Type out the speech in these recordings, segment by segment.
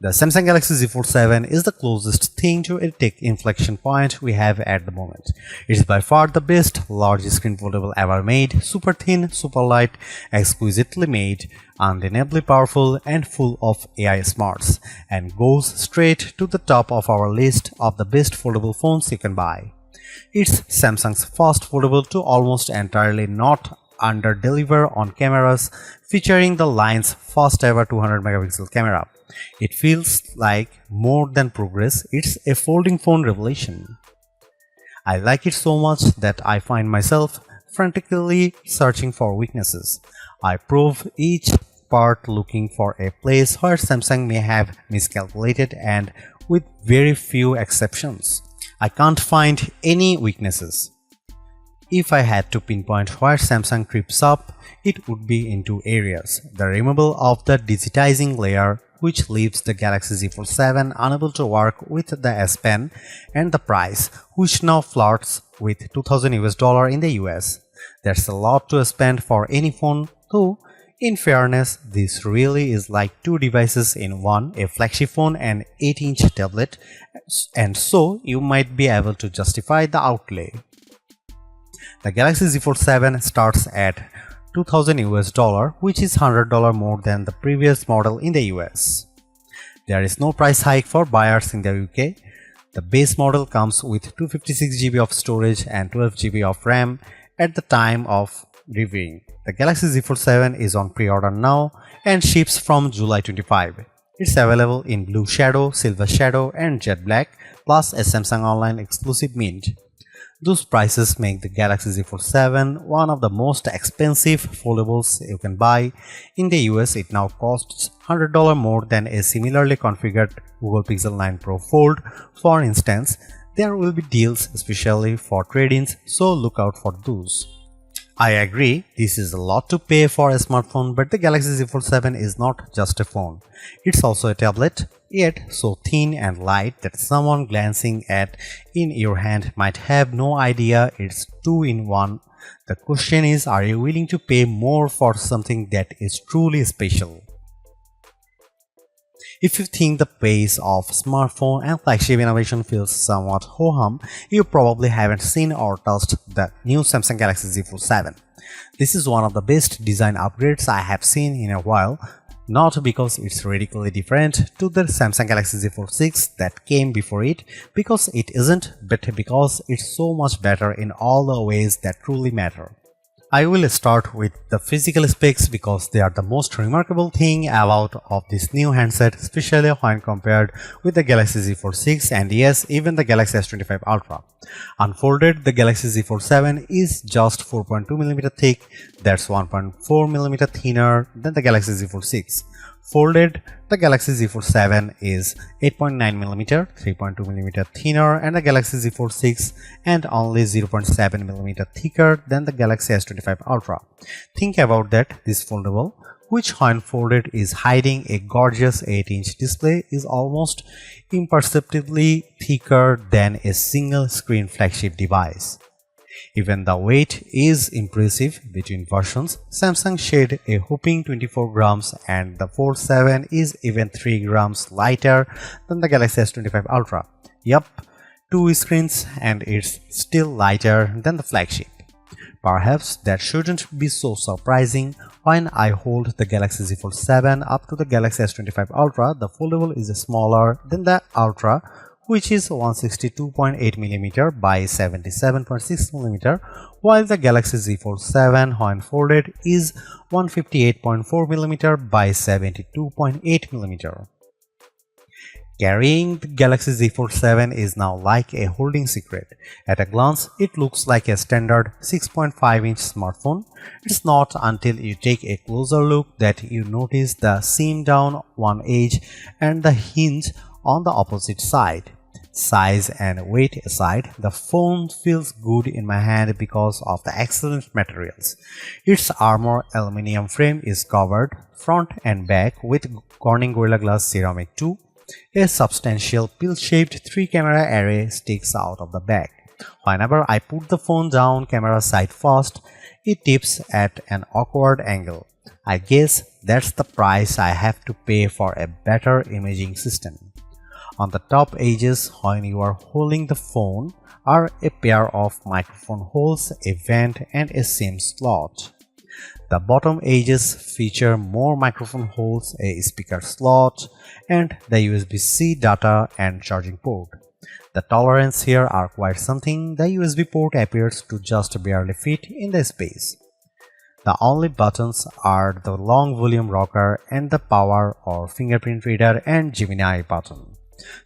The Samsung Galaxy Z Fold 7 is the closest thing to a tech inflection point we have at the moment. It is by far the best large screen foldable ever made, super thin, super light, exquisitely made, undeniably powerful and full of AI smarts, and goes straight to the top of our list of the best foldable phones you can buy. It's Samsung's first foldable to almost entirely not under-deliver on cameras, featuring the line's first ever 200 megapixel camera. It feels like more than progress, it's a folding phone revelation. I like it so much that I find myself frantically searching for weaknesses. I probe each part looking for a place where Samsung may have miscalculated, and with very few exceptions, I can't find any weaknesses. If I had to pinpoint where Samsung trips up, it would be in two areas: the removal of the digitizing layer, which leaves the Galaxy Z Fold 7 unable to work with the S Pen, and the price, which now flirts with $2000 in the US. That's a lot to spend for any phone, though in fairness, this really is like two devices in one, a flagship phone and 8-inch tablet, and so you might be able to justify the outlay. The Galaxy Z Fold 7 starts at $2000 which is $100 more than the previous model in the US. There is no price hike for buyers in the UK. The base model comes with 256GB of storage and 12GB of RAM at the time of reviewing. The Galaxy Z Fold 7 is on pre-order now and ships from July 25. It's available in Blue Shadow, Silver Shadow and Jet Black, plus a Samsung Online exclusive mint. Those prices make the Galaxy Z Fold 7 one of the most expensive foldables you can buy. In the US, it now costs $100 more than a similarly configured Google Pixel 9 Pro Fold. For instance, there will be deals especially for trade-ins, so look out for those. I agree, this is a lot to pay for a smartphone, but the Galaxy Z Fold 7 is not just a phone. It's also a tablet, yet so thin and light that someone glancing at in your hand might have no idea it's two-in-one. The question is, are you willing to pay more for something that is truly special? If you think the pace of smartphone and flagship innovation feels somewhat ho-hum, you probably haven't seen or touched the new Samsung Galaxy Z Fold 7. This is one of the best design upgrades I have seen in a while, not because it's radically different to the Samsung Galaxy Z Fold 6 that came before it, because it isn't, but because it's so much better in all the ways that truly matter. I will start with the physical specs because they are the most remarkable thing about of this new handset, especially when compared with the Galaxy Z Fold 6 and yes, even the Galaxy S25 Ultra. Unfolded, the Galaxy Z Fold 7 is just 4.2mm thick, that's 1.4mm thinner than the Galaxy Z Fold 6. Folded, the Galaxy Z Fold 7 is 8.9mm, 3.2mm thinner and the Galaxy Z Fold 6 and only 0.7mm thicker than the Galaxy S25 Ultra. Think about that, this foldable, which when folded is hiding a gorgeous 8-inch display, is almost imperceptibly thicker than a single screen flagship device. Even the weight is impressive. Between versions, Samsung shed a whopping 24 grams and the Fold 7 is even 3 grams lighter than the Galaxy S25 Ultra. Yup, two screens and it's still lighter than the flagship. Perhaps that shouldn't be so surprising. When I hold the Galaxy Z Fold 7 up to the Galaxy S25 Ultra, the foldable is smaller than the Ultra, which is 162.8mm by 77.6mm, while the Galaxy Z Fold 7 when folded is 158.4mm by 72.8mm. Carrying the Galaxy Z Fold 7 is now like a holding secret. At a glance, it looks like a standard 6.5-inch smartphone. It's not until you take a closer look that you notice the seam down one edge and the hinge on the opposite side. Size and weight aside, the phone feels good in my hand because of the excellent materials. Its armor aluminum frame is covered front and back with Corning Gorilla Glass Ceramic 2. A substantial pill-shaped 3-camera array sticks out of the back. Whenever I put the phone down camera side first, it tips at an awkward angle. I guess that's the price I have to pay for a better imaging system. On the top edges, when you are holding the phone, are a pair of microphone holes, a vent and a SIM slot. The bottom edges feature more microphone holes, a speaker slot, and the USB-C data and charging port. The tolerances here are quite something. The USB port appears to just barely fit in the space. The only buttons are the long volume rocker and the power or fingerprint reader and Gemini button.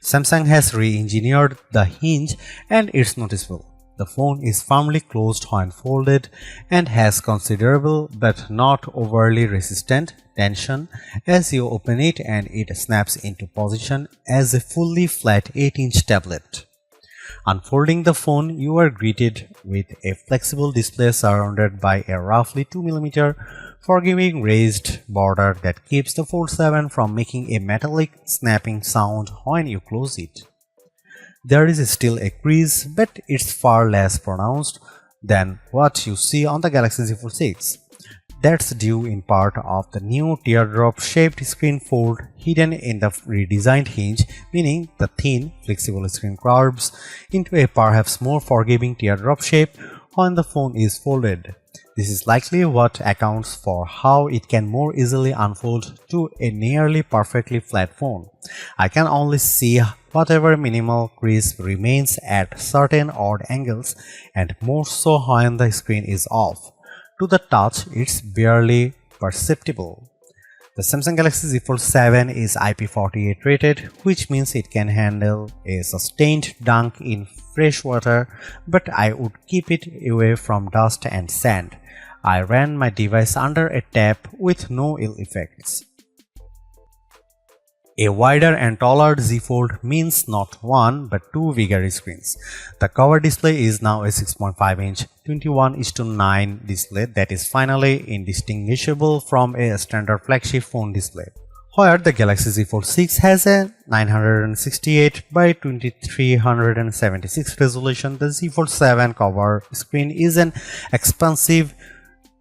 Samsung has re-engineered the hinge and it's noticeable. The phone is firmly closed when folded and has considerable but not overly resistant tension as you open it, and it snaps into position as a fully flat 8-inch tablet. Unfolding the phone, you are greeted with a flexible display surrounded by a roughly 2mm forgiving raised border that keeps the Fold 7 from making a metallic snapping sound when you close it. There is still a crease, but it's far less pronounced than what you see on the Galaxy Z Fold 6. That's due in part of the new teardrop-shaped screen fold hidden in the redesigned hinge, meaning the thin, flexible screen curves into a perhaps more forgiving teardrop shape when the phone is folded. This is likely what accounts for how it can more easily unfold to a nearly perfectly flat phone. I can only see whatever minimal crease remains at certain odd angles, and more so when the screen is off. To the touch, it's barely perceptible. The Samsung Galaxy Z Fold 7 is IP48 rated, which means it can handle a sustained dunk in fresh water, but I would keep it away from dust and sand. I ran my device under a tap with no ill effects. A wider and taller Z Fold means not one but two bigger screens. The cover display is now a 6.5-inch 21:9 display that is finally indistinguishable from a standard flagship phone display. Where the Galaxy Z Fold 6 has a 968 by 2376 resolution, the Z Fold 7 cover screen is an expansive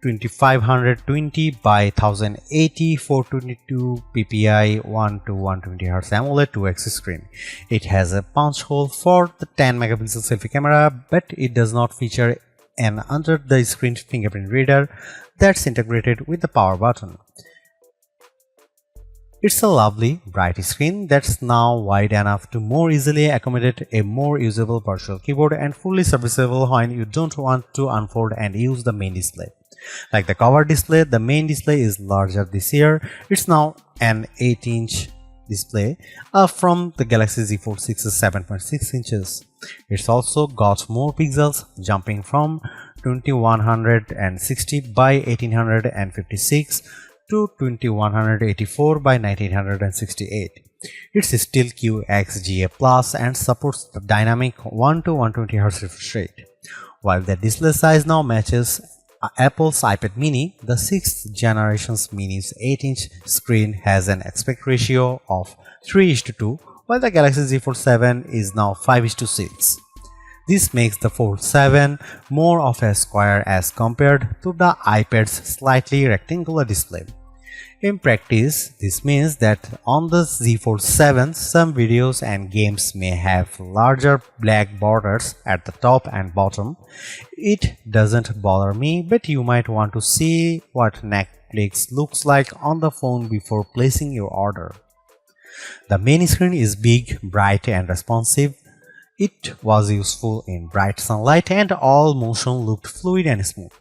2520 by 1080 422 ppi 1 to 120 Hz AMOLED 2x screen. It has a punch hole for the 10MP selfie camera, but it does not feature an under-the-screen fingerprint reader that's integrated with the power button. It's a lovely, bright screen that's now wide enough to more easily accommodate a more usable virtual keyboard and fully serviceable when you don't want to unfold and use the main display. Like the cover display, the main display is larger this year. It's now an 8-inch display from the Galaxy Z Fold 6's 7.6 inches. It's also got more pixels, jumping from 2160 by 1856 to 2184 by 1968. It's still QXGA+ and supports the dynamic 1 to 120 Hz refresh rate. While the display size now matches Apple's iPad mini, the 6th generation's mini's 8-inch screen has an aspect ratio of 3:2, while the Galaxy Z Fold 7 is now 5:6. This makes the Fold 7 more of a square as compared to the iPad's slightly rectangular display. In practice, this means that on the Z Fold 7, some videos and games may have larger black borders at the top and bottom. It doesn't bother me, but you might want to see what Netflix looks like on the phone before placing your order. The main screen is big, bright and responsive. It was useful in bright sunlight and all motion looked fluid and smooth.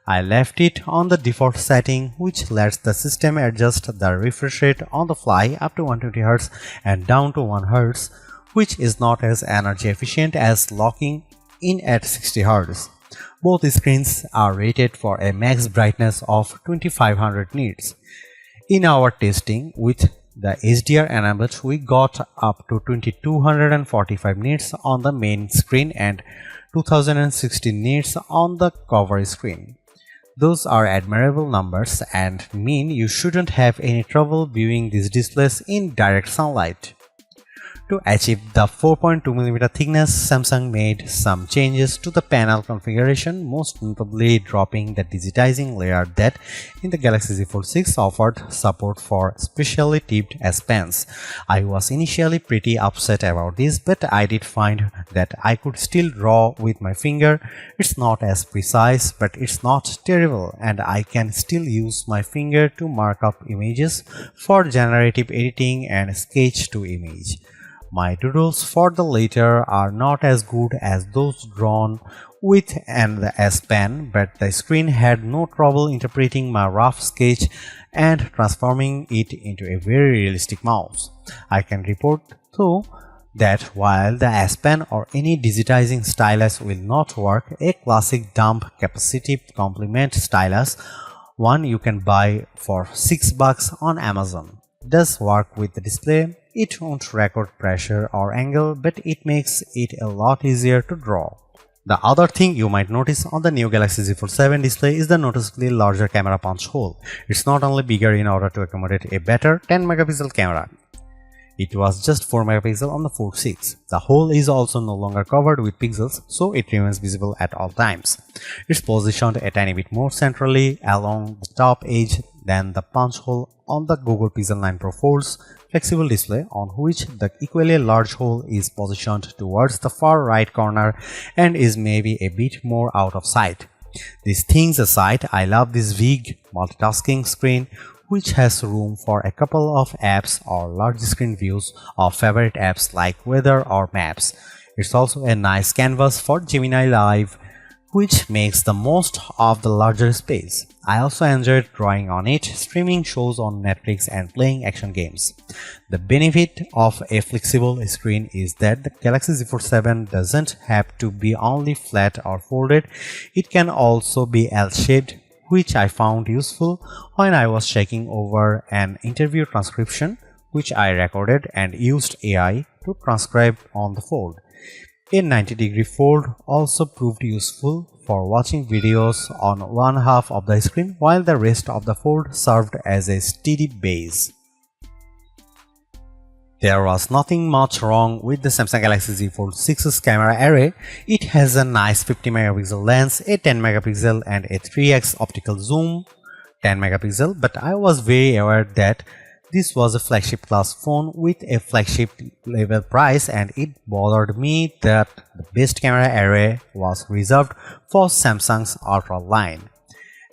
I left it on the default setting, which lets the system adjust the refresh rate on the fly up to 120 Hz and down to 1 Hz, which is not as energy efficient as locking in at 60 Hz. Both screens are rated for a max brightness of 2500 nits. In our testing with the HDR enabled, we got up to 2245 nits on the main screen and 2016 nits on the cover screen. Those are admirable numbers and mean you shouldn't have any trouble viewing these displays in direct sunlight. To achieve the 4.2mm thickness, Samsung made some changes to the panel configuration, most notably dropping the digitizing layer that in the Galaxy Z Fold 6 offered support for specially tipped S Pens. I was initially pretty upset about this, but I did find that I could still draw with my finger. It's not as precise, but it's not terrible, and I can still use my finger to mark up images for generative editing and sketch to image. My doodles for the latter are not as good as those drawn with an S Pen, but the screen had no trouble interpreting my rough sketch and transforming it into a very realistic mouse. I can report, though, that while the S Pen or any digitizing stylus will not work, a classic dump capacitive complement stylus, one you can buy for $6 on Amazon, does work with the display. It won't record pressure or angle, but it makes it a lot easier to draw. The other thing you might notice on the new Galaxy Z Fold 7 display is the noticeably larger camera punch hole. It's not only bigger in order to accommodate a better 10 megapixel camera. It was just 4 megapixel on the Fold 6. The hole is also no longer covered with pixels, so it remains visible at all times. It's positioned a tiny bit more centrally along the top edge than the punch hole on the Google Pixel 9 Pro Fold's flexible display, on which the equally large hole is positioned towards the far right corner and is maybe a bit more out of sight. These things aside, I love this big multitasking screen, which has room for a couple of apps or large screen views of favorite apps like weather or maps. It's also a nice canvas for Gemini Live, which makes the most of the larger space. I also enjoyed drawing on it, streaming shows on Netflix and playing action games. The benefit of a flexible screen is that the Galaxy Z Fold 7 doesn't have to be only flat or folded, it can also be L-shaped, which I found useful when I was checking over an interview transcription which I recorded and used AI to transcribe on the fold. A 90-degree fold also proved useful for watching videos on one half of the screen, while the rest of the fold served as a steady base. There was nothing much wrong with the Samsung Galaxy Z Fold 6's camera array. It has a nice 50 megapixel lens, a 10 megapixel and a 3x optical zoom, 10 megapixel, but I was very aware that this was a flagship class phone with a flagship level price, and it bothered me that the best camera array was reserved for Samsung's Ultra line.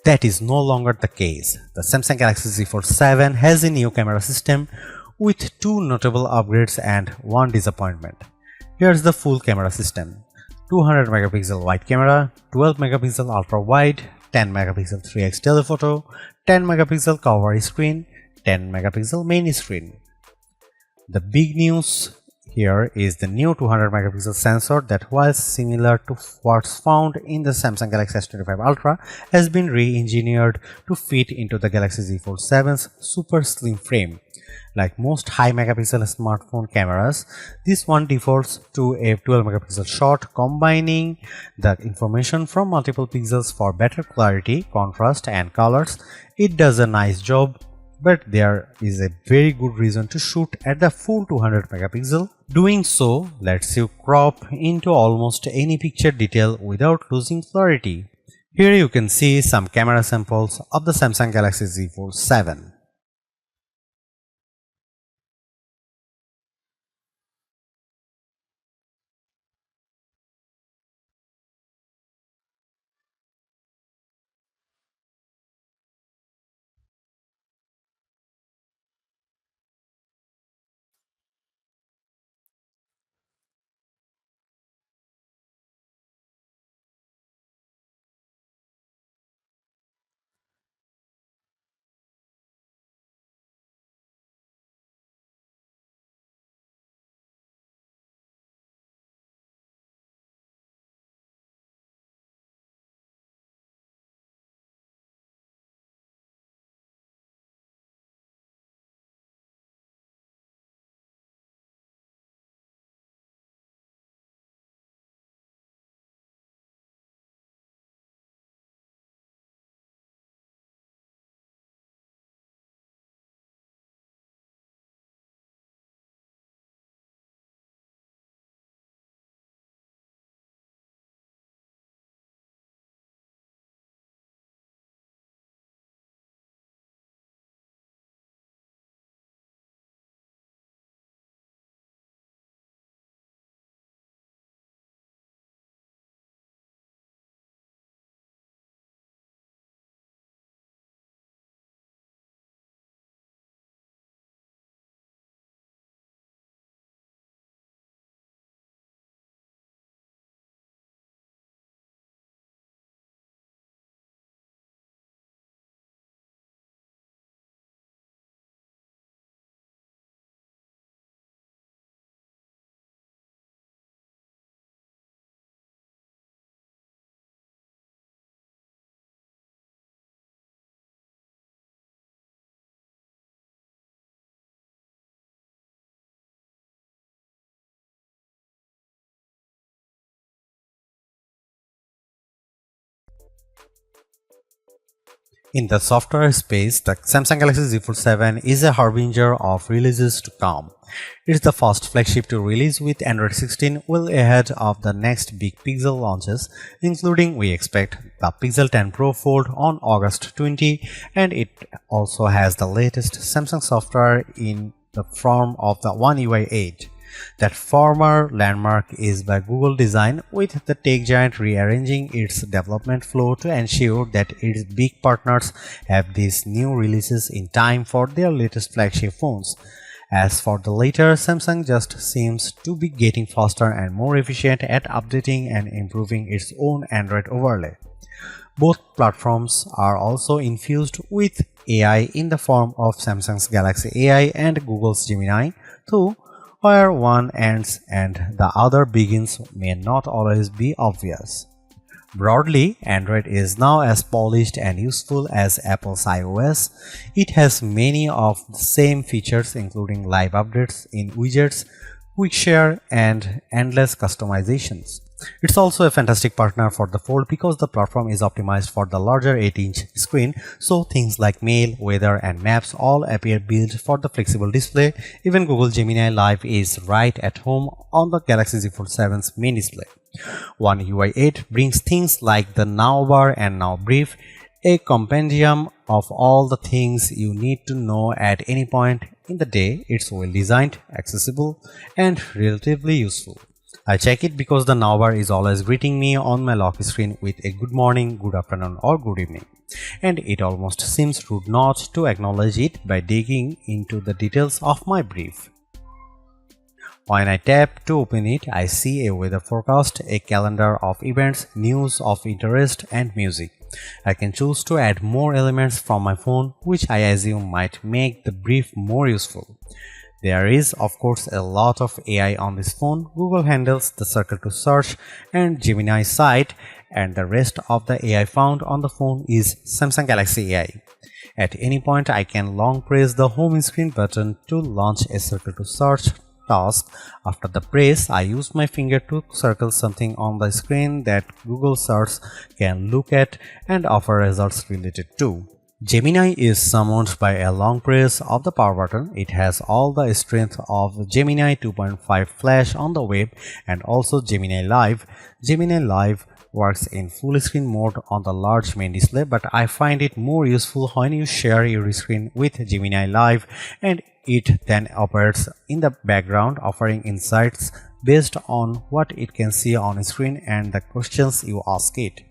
That is no longer the case. The Samsung Galaxy Z Fold 7 has a new camera system with two notable upgrades and one disappointment. Here's the full camera system: 200 megapixel wide camera, 12 megapixel ultra wide, 10 megapixel 3x telephoto, 10 megapixel cover screen, 10 megapixel main screen. The big news here is the new 200 megapixel sensor that, while similar to what's found in the Samsung Galaxy S25 Ultra, has been re-engineered to fit into the Galaxy Z Fold 7's super slim frame. Like most high megapixel smartphone cameras, this one defaults to a 12 megapixel shot, combining the information from multiple pixels for better clarity, contrast and colors. It does a nice job, but there is a very good reason to shoot at the full 200 megapixel. Doing so lets you crop into almost any picture detail without losing clarity. Here you can see some camera samples of the Samsung Galaxy Z Fold 7. In the software space, the Samsung Galaxy Z Fold 7 is a harbinger of releases to come. It's the first flagship to release with Android 16 well ahead of the next big Pixel launches, including we expect the Pixel 10 Pro Fold on August 20, and it also has the latest Samsung software in the form of the One UI 8. That former landmark is by Google design, with the tech giant rearranging its development flow to ensure that its big partners have these new releases in time for their latest flagship phones. As for the latter, Samsung just seems to be getting faster and more efficient at updating and improving its own Android overlay. Both platforms are also infused with AI in the form of Samsung's Galaxy AI and Google's Gemini, though where one ends and the other begins may not always be obvious. Broadly, Android is now as polished and useful as Apple's iOS. It has many of the same features, including live updates in widgets, quick share, and endless customizations. It's also a fantastic partner for the Fold because the platform is optimized for the larger 8-inch screen, so things like mail, weather, and maps all appear built for the flexible display. Even Google Gemini Live is right at home on the Galaxy Z Fold 7's main display. One UI 8 brings things like the Now bar and Now brief, a compendium of all the things you need to know at any point in the day. It's well designed, accessible, and relatively useful. I check it because the Now bar is always greeting me on my lock screen with a good morning, good afternoon, or good evening, and it almost seems rude not to acknowledge it by digging into the details of my brief. When I tap to open it, I see a weather forecast, a calendar of events, news of interest, and music. I can choose to add more elements from my phone, which I assume might make the brief more useful. There is, of course, a lot of AI on this phone. Google handles the circle to search and Gemini site, and the rest of the AI found on the phone is Samsung Galaxy AI. At any point, I can long press the home screen button to launch a circle to search task. After the press, I use my finger to circle something on the screen that Google search can look at and offer results related to. Gemini is summoned by a long press of the power button. It has all the strength of Gemini 2.5 Flash on the web and also Gemini Live. Gemini Live works in full screen mode on the large main display, but I find it more useful when you share your screen with Gemini Live and it then operates in the background, offering insights based on what it can see on screen and the questions you ask it.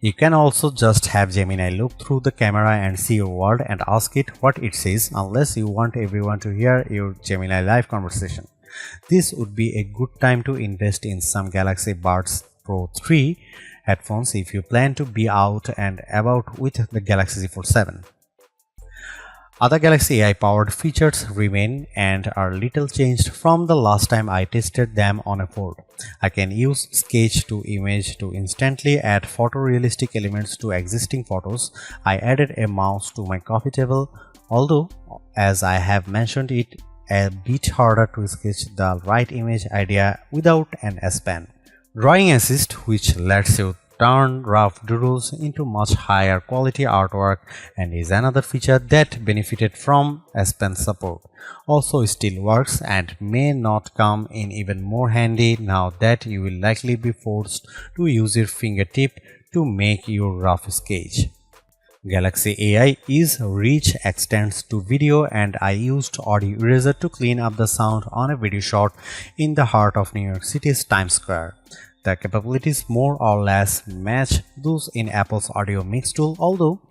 You can also just have Gemini look through the camera and see your world and ask it what it says, unless you want everyone to hear your Gemini Live conversation. This would be a good time to invest in some Galaxy Buds Pro 3 headphones if you plan to be out and about with the Galaxy Z Fold 7. Other Galaxy AI powered features remain and are little changed from the last time I tested them on a Fold. I can use sketch to image to instantly add photorealistic elements to existing photos. I added a mouse to my coffee table, although as I have mentioned it a bit harder to sketch the right image idea without an S Pen. Drawing Assist, which lets you turn rough doodles into much higher quality artwork and is another feature that benefited from S Pen support. Also still works and may not come in even more handy now that you will likely be forced to use your fingertip to make your rough sketch. Galaxy AI's reach extends to video, and I used Audio Eraser to clean up the sound on a video shot in the heart of New York City's Times Square. The capabilities more or less match those in Apple's Audio Mix tool, although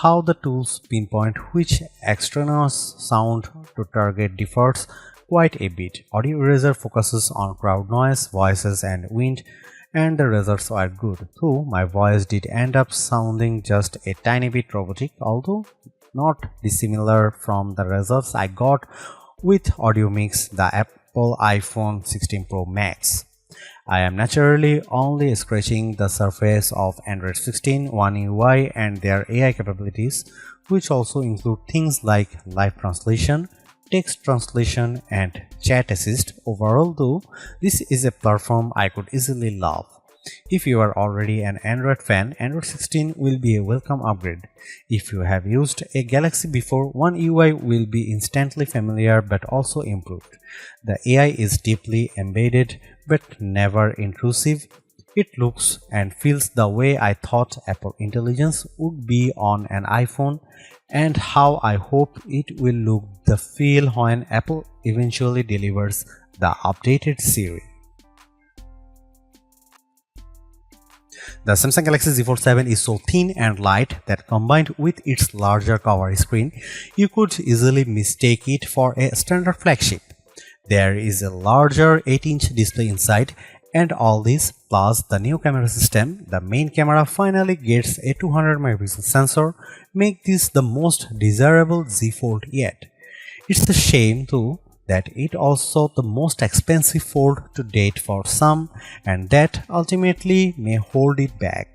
how the tools pinpoint which extraneous sound to target differs quite a bit. Audio Eraser focuses on crowd noise, voices, and wind, and the results are good, though my voice did end up sounding just a tiny bit robotic, although not dissimilar from the results I got with Audio Mix, the Apple iPhone 16 Pro Max. I am naturally only scratching the surface of Android 16, One UI, and their AI capabilities, which also include things like live translation, text translation, and chat assist. Overall, though, this is a platform I could easily love. If you are already an Android fan, Android 16 will be a welcome upgrade. If you have used a Galaxy before, One UI will be instantly familiar but also improved. The AI is deeply embedded but never intrusive. It looks and feels the way I thought Apple Intelligence would be on an iPhone, and how I hope it will look the feel when Apple eventually delivers the updated Siri. The Samsung Galaxy Z Fold 7 is so thin and light that combined with its larger cover screen, you could easily mistake it for a standard flagship. There is a larger 8-inch display inside, and all this plus the new camera system, the main camera finally gets a 200 megapixel sensor, make this the most desirable Z Fold yet. It's a shame too that it also the most expensive fold to date for some, and that ultimately may hold it back.